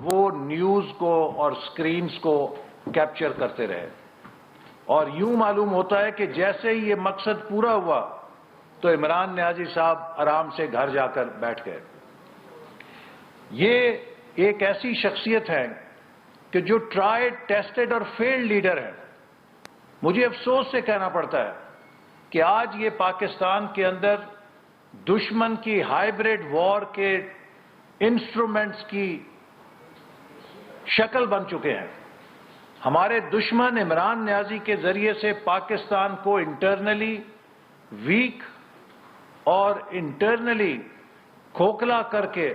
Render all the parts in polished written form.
وہ نیوز کو اور سکرینز کو کیپچر کرتے رہے، اور یوں معلوم ہوتا ہے کہ جیسے ہی یہ مقصد پورا ہوا تو عمران نیازی صاحب آرام سے گھر جا کر بیٹھ گئے۔ یہ ایک ایسی شخصیت ہے کہ جو ٹرائیڈ، ٹیسٹڈ اور فیلڈ لیڈر ہے۔ مجھے افسوس سے کہنا پڑتا ہے کہ آج یہ پاکستان کے اندر دشمن کی ہائیبریڈ وار کے انسٹرومنٹس کی شکل بن چکے ہیں۔ ہمارے دشمن عمران نیازی کے ذریعے سے پاکستان کو انٹرنلی ویک اور انٹرنلی کھوکھلا کر کے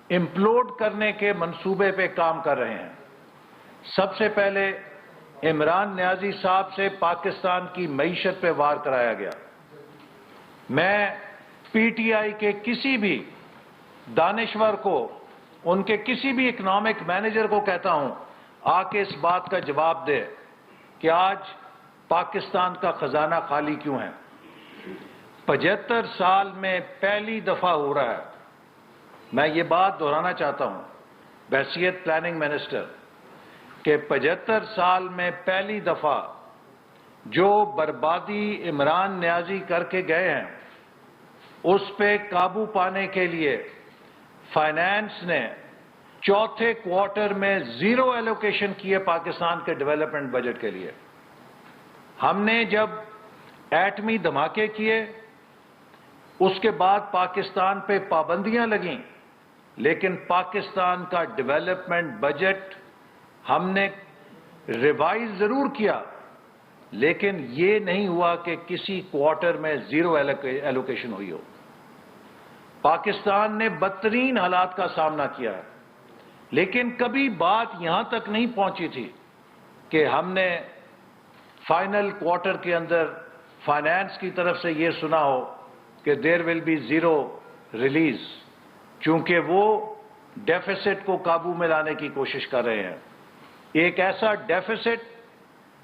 امپلوڈ کرنے کے منصوبے پہ کام کر رہے ہیں۔ سب سے پہلے عمران نیازی صاحب سے پاکستان کی معیشت پہ وار کرایا گیا۔ میں پی ٹی آئی کے کسی بھی دانشور کو، ان کے کسی بھی اکنامک مینیجر کو کہتا ہوں آ کے اس بات کا جواب دے کہ آج پاکستان کا خزانہ خالی کیوں ہے۔ 75 سال میں پہلی دفعہ ہو رہا ہے، میں یہ بات دہرانا چاہتا ہوں بحیثیت پلاننگ منسٹر، کہ 75 سال میں پہلی دفعہ جو بربادی عمران نیازی کر کے گئے ہیں اس پہ قابو پانے کے لیے فائنانس نے چوتھے کوارٹر میں زیرو ایلوکیشن کیے پاکستان کے ڈیولپمنٹ بجٹ کے لیے۔ ہم نے جب ایٹمی دھماکے کیے اس کے بعد پاکستان پہ پابندیاں لگیں، لیکن پاکستان کا ڈیولپمنٹ بجٹ ہم نے ریوائز ضرور کیا، لیکن یہ نہیں ہوا کہ کسی کوارٹر میں زیرو ایلوکیشن ہوئی ہو۔ پاکستان نے بدترین حالات کا سامنا کیا ہے، لیکن کبھی بات یہاں تک نہیں پہنچی تھی کہ ہم نے فائنل کوارٹر کے اندر فائنانس کی طرف سے یہ سنا ہو کہ دیر ول بی زیرو ریلیز، چونکہ وہ ڈیفیسٹ کو قابو میں لانے کی کوشش کر رہے ہیں۔ ایک ایسا ڈیفیسٹ،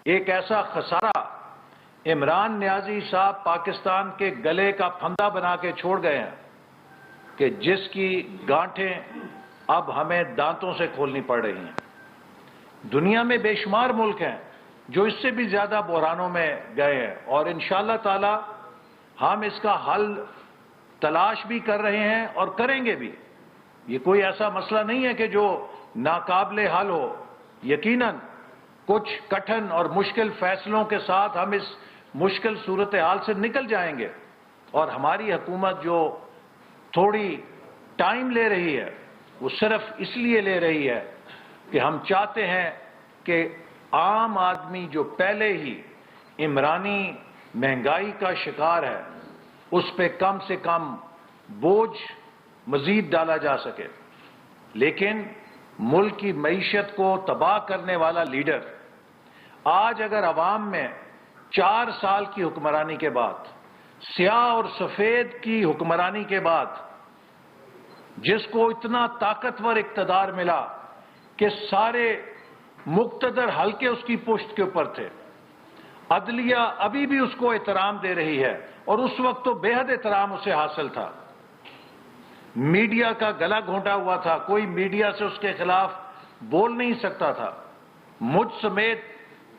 ایک ایسا خسارہ عمران نیازی صاحب پاکستان کے گلے کا پھندا بنا کے چھوڑ گئے ہیں کہ جس کی گانٹھیں اب ہمیں دانتوں سے کھولنی پڑ رہی ہیں۔ دنیا میں بے شمار ملک ہیں جو اس سے بھی زیادہ بحرانوں میں گئے ہیں، اور انشاءاللہ تعالی ہم اس کا حل تلاش بھی کر رہے ہیں اور کریں گے بھی۔ یہ کوئی ایسا مسئلہ نہیں ہے کہ جو ناقابل حل ہو۔ یقیناً کچھ کٹھن اور مشکل فیصلوں کے ساتھ ہم اس مشکل صورتحال سے نکل جائیں گے، اور ہماری حکومت جو تھوڑی ٹائم لے رہی ہے وہ صرف اس لیے لے رہی ہے کہ ہم چاہتے ہیں کہ عام آدمی جو پہلے ہی عمرانی مہنگائی کا شکار ہے اس پہ کم سے کم بوجھ مزید ڈالا جا سکے۔ لیکن ملک کی معیشت کو تباہ کرنے والا لیڈر آج اگر عوام میں 4 سال کی حکمرانی کے بعد، سیاہ اور سفید کی حکمرانی کے بعد، جس کو اتنا طاقتور اقتدار ملا کہ سارے مقتدر حلقے اس کی پشت کے اوپر تھے، عدلیہ ابھی بھی اس کو احترام دے رہی ہے، اور اس وقت تو بے حد احترام اسے حاصل تھا، میڈیا کا گلا گھونٹا ہوا تھا، کوئی میڈیا سے اس کے خلاف بول نہیں سکتا تھا، مجھ سمیت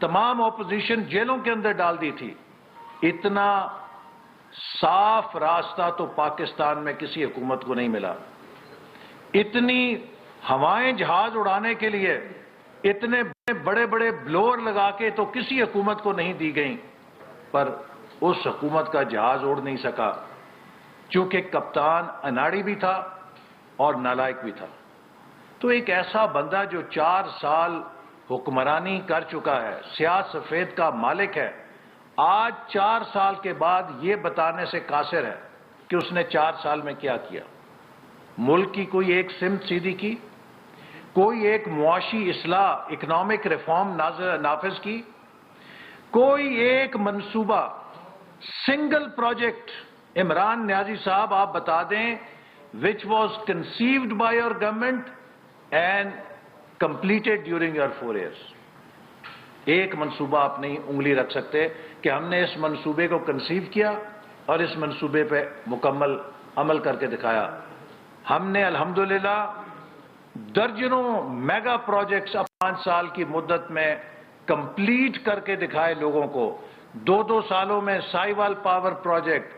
تمام اپوزیشن جیلوں کے اندر ڈال دی تھی۔ اتنا صاف راستہ تو پاکستان میں کسی حکومت کو نہیں ملا۔ اتنی ہوائیں جہاز اڑانے کے لیے اتنے بڑے بڑے بلور لگا کے تو کسی حکومت کو نہیں دی گئیں، پر اس حکومت کا جہاز اڑ نہیں سکا، چونکہ کپتان اناڑی بھی تھا اور نالائق بھی تھا۔ تو ایک ایسا بندہ جو 4 سال حکمرانی کر چکا ہے، سیاہ سفید کا مالک ہے، آج 4 سال کے بعد یہ بتانے سے قاصر ہے کہ اس نے 4 سال میں کیا کیا۔ ملک کی کوئی ایک سمت سیدھی کی، کوئی ایک معاشی اصلاح، اکنامک ریفارم نافذ کی، کوئی ایک منصوبہ، سنگل پروجیکٹ عمران نیازی صاحب آپ بتا دیں which was conceived by your government and completed during your 4 years۔ ایک منصوبہ آپ نہیں انگلی رکھ سکتے کہ ہم نے اس منصوبے کو کنسیو کیا اور اس منصوبے پہ مکمل عمل کر کے دکھایا۔ ہم نے الحمدللہ درجنوں میگا پروجیکٹس اب 5 سال کی مدت میں کمپلیٹ کر کے دکھائے لوگوں کو. 2 سالوں میں Sahiwal power project,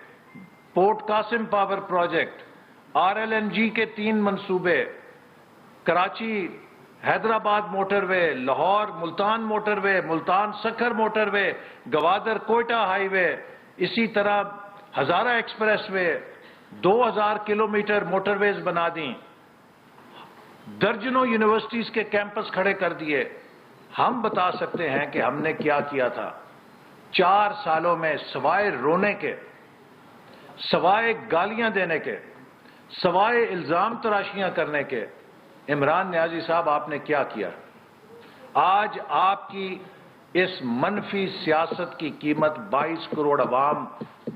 port Qasim power project, RLNG کے 3 منصوبے، کراچی حیدرآباد موٹر وے، لاہور ملتان موٹر وے، ملتان سکھر موٹر وے، گوادر کوئٹہ ہائی وے، اسی طرح Hazara express way, 2000 kilometre motor ویز بنا دیں، درجنوں یونیورسٹیز کے کیمپس کھڑے کر دیے. ہم بتا سکتے ہیں کہ ہم نے کیا کیا تھا 4 سالوں میں، سوائے رونے کے، سوائے گالیاں دینے کے، سوائے الزام تراشیاں کرنے کے. عمران نیازی صاحب، آپ نے کیا کیا؟ آج آپ کی اس منفی سیاست کی قیمت 22 کروڑ عوام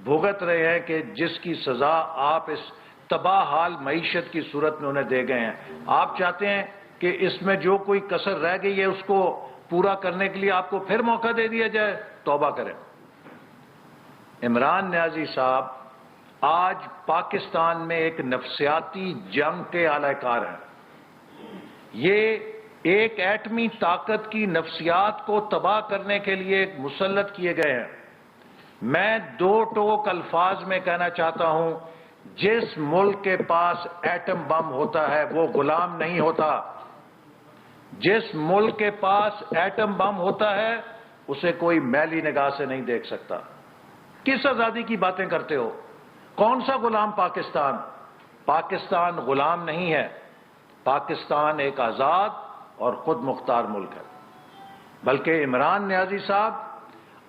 بھگت رہے ہیں کہ جس کی سزا آپ اس تباہ حال معیشت کی صورت میں انہیں دے گئے ہیں. آپ چاہتے ہیں کہ اس میں جو کوئی کسر رہ گئی ہے اس کو پورا کرنے کے لیے آپ کو پھر موقع دے دیا جائے؟ توبہ کریں. عمران نیازی صاحب آج پاکستان میں ایک نفسیاتی جنگ کے اعلی کار ہیں. یہ ایک ایٹمی طاقت کی نفسیات کو تباہ کرنے کے لیے مسلط کیے گئے ہیں. میں 2 ٹوک الفاظ میں کہنا چاہتا ہوں، جس ملک کے پاس ایٹم بم ہوتا ہے وہ غلام نہیں ہوتا. جس ملک کے پاس ایٹم بم ہوتا ہے اسے کوئی میلی نگاہ سے نہیں دیکھ سکتا. کس آزادی کی باتیں کرتے ہو؟ کون سا غلام پاکستان؟ پاکستان غلام نہیں ہے. پاکستان ایک آزاد اور خود مختار ملک ہے. بلکہ عمران نیازی صاحب،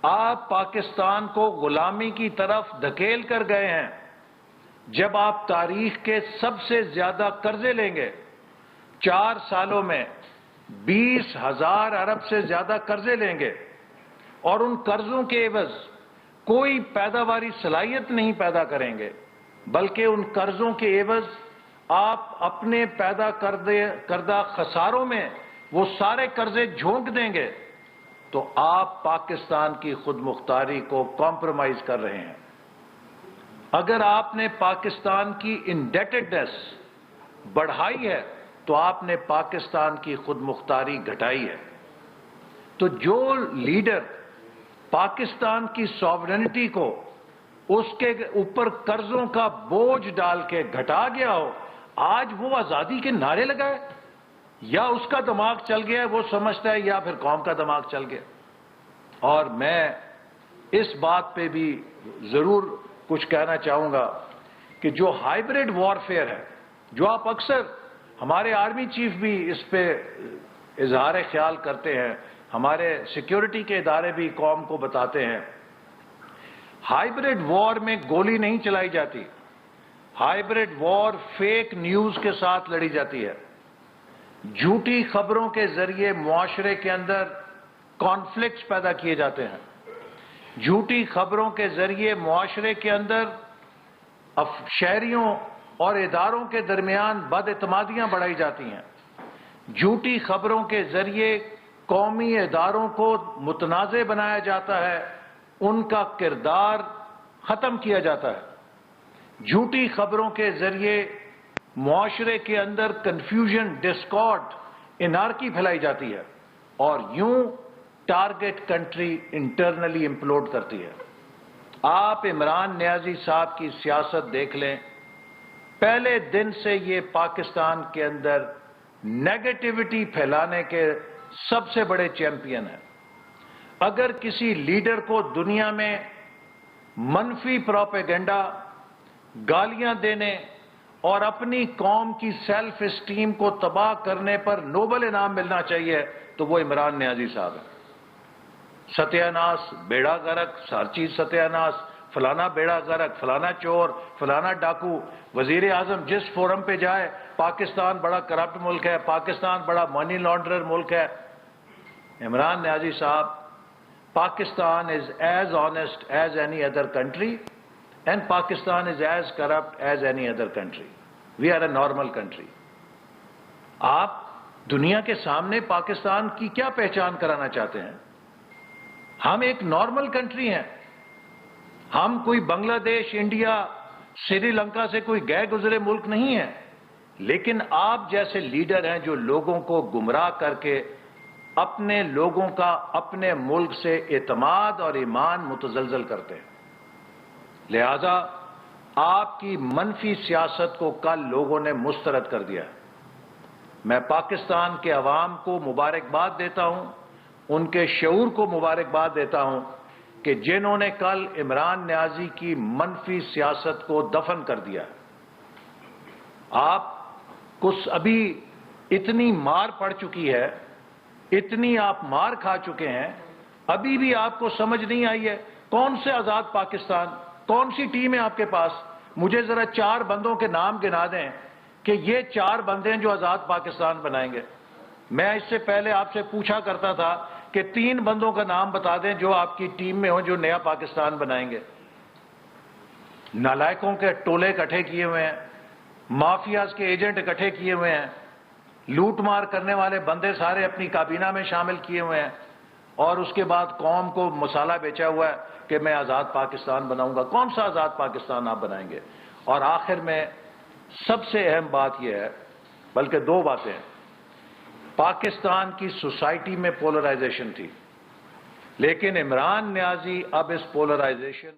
آپ پاکستان کو غلامی کی طرف دھکیل کر گئے ہیں. جب آپ تاریخ کے سب سے زیادہ قرضے لیں گے، 4 سالوں میں 20,000 ارب سے زیادہ قرضے لیں گے، اور ان قرضوں کے عوض کوئی پیداواری صلاحیت نہیں پیدا کریں گے، بلکہ ان قرضوں کے عوض آپ اپنے پیدا کردہ خساروں میں وہ سارے قرضے جھونک دیں گے، تو آپ پاکستان کی خود مختاری کو کمپرومائز کر رہے ہیں. اگر آپ نے پاکستان کی انڈیٹڈنس بڑھائی ہے تو آپ نے پاکستان کی خود مختاری گھٹائی ہے. تو جو لیڈر پاکستان کی سوورنٹی کو اس کے اوپر قرضوں کا بوجھ ڈال کے گھٹا گیا ہو، آج وہ آزادی کے نعرے لگائے، یا اس کا دماغ چل گیا ہے وہ سمجھتا ہے، یا پھر قوم کا دماغ چل گیا. اور میں اس بات پہ بھی ضرور کچھ کہنا چاہوں گا کہ جو ہائیبریڈ وارفیئر ہے، جو آپ اکثر، ہمارے آرمی چیف بھی اس پہ اظہار خیال کرتے ہیں، ہمارے سیکیورٹی کے ادارے بھی قوم کو بتاتے ہیں، ہائیبریڈ وار میں گولی نہیں چلائی جاتی. ہائیبریڈ وار فیک نیوز کے ساتھ لڑی جاتی ہے. جھوٹی خبروں کے ذریعے معاشرے کے اندر کانفلکٹس پیدا کیے جاتے ہیں. جھوٹی خبروں کے ذریعے معاشرے کے اندر شہریوں اور اداروں کے درمیان بد اعتمادیاں بڑھائی جاتی ہیں. جھوٹی خبروں کے ذریعے قومی اداروں کو متنازع بنایا جاتا ہے، ان کا کردار ختم کیا جاتا ہے. جھوٹی خبروں کے ذریعے معاشرے کے اندر کنفیوژن، ڈسکارڈ، انارکی پھیلائی جاتی ہے، اور یوں ٹارگٹ کنٹری انٹرنلی امپلوڈ کرتی ہے. آپ عمران نیازی صاحب کی سیاست دیکھ لیں، پہلے دن سے یہ پاکستان کے اندر نیگیٹیوٹی پھیلانے کے سب سے بڑے چیمپئن ہیں. اگر کسی لیڈر کو دنیا میں منفی پروپیگنڈا، گالیاں دینے اور اپنی قوم کی سیلف اسٹیم کو تباہ کرنے پر نوبل انعام ملنا چاہیے تو وہ عمران نیازی صاحب ہیں. ستیہ ناس، بیڑا غرق، ہر چیز ستیہ ناس، فلانا بیڑا غرق، فلانا چور، فلانا ڈاکو. وزیر اعظم جس فورم پہ جائے، پاکستان بڑا کرپٹ ملک ہے، پاکستان بڑا منی لانڈرر ملک ہے. عمران نیازی صاحب، Pakistan is as honest as any other country, and Pakistan is as corrupt as any other country. We are a normal country. آپ دنیا کے سامنے پاکستان کی کیا پہچان کرانا چاہتے ہیں؟ ہم ایک نارمل کنٹری ہیں. ہم کوئی بنگلہ دیش، انڈیا، سری لنکا سے کوئی گئے گزرے ملک نہیں ہیں. لیکن آپ جیسے لیڈر ہیں جو لوگوں کو گمراہ کر کے اپنے لوگوں کا اپنے ملک سے اعتماد اور ایمان متزلزل کرتے ہیں. لہذا آپ کی منفی سیاست کو کل لوگوں نے مسترد کر دیا. میں پاکستان کے عوام کو مبارکباد دیتا ہوں، ان کے شعور کو مبارکباد دیتا ہوں کہ جنہوں نے کل عمران نیازی کی منفی سیاست کو دفن کر دیا. آپ کچھ ابھی اتنی مار پڑ چکی ہے، اتنی آپ مار کھا چکے ہیں، ابھی بھی آپ کو سمجھ نہیں آئی ہے کون سے آزاد پاکستان، کون سی ٹیم ہے آپ کے پاس؟ مجھے ذرا 4 بندوں کے نام گنا دیں کہ یہ 4 بندے ہیں جو آزاد پاکستان بنائیں گے. میں اس سے پہلے آپ سے پوچھا کرتا تھا کہ 3 بندوں کا نام بتا دیں جو آپ کی ٹیم میں ہوں جو نیا پاکستان بنائیں گے. نالائکوں کے ٹولے اکٹھے کیے ہوئے ہیں، مافیاز کے ایجنٹ اکٹھے کیے ہوئے ہیں، لوٹ مار کرنے والے بندے سارے اپنی کابینہ میں شامل کیے ہوئے ہیں، اور اس کے بعد قوم کو مسالہ بیچا ہوا ہے کہ میں آزاد پاکستان بناؤں گا. کون سا آزاد پاکستان آپ بنائیں گے؟ اور آخر میں سب سے اہم بات یہ ہے، بلکہ 2 باتیں ہیں. پاکستان کی سوسائٹی میں پولرائزیشن تھی، لیکن عمران نیازی اب اس پولرائزیشن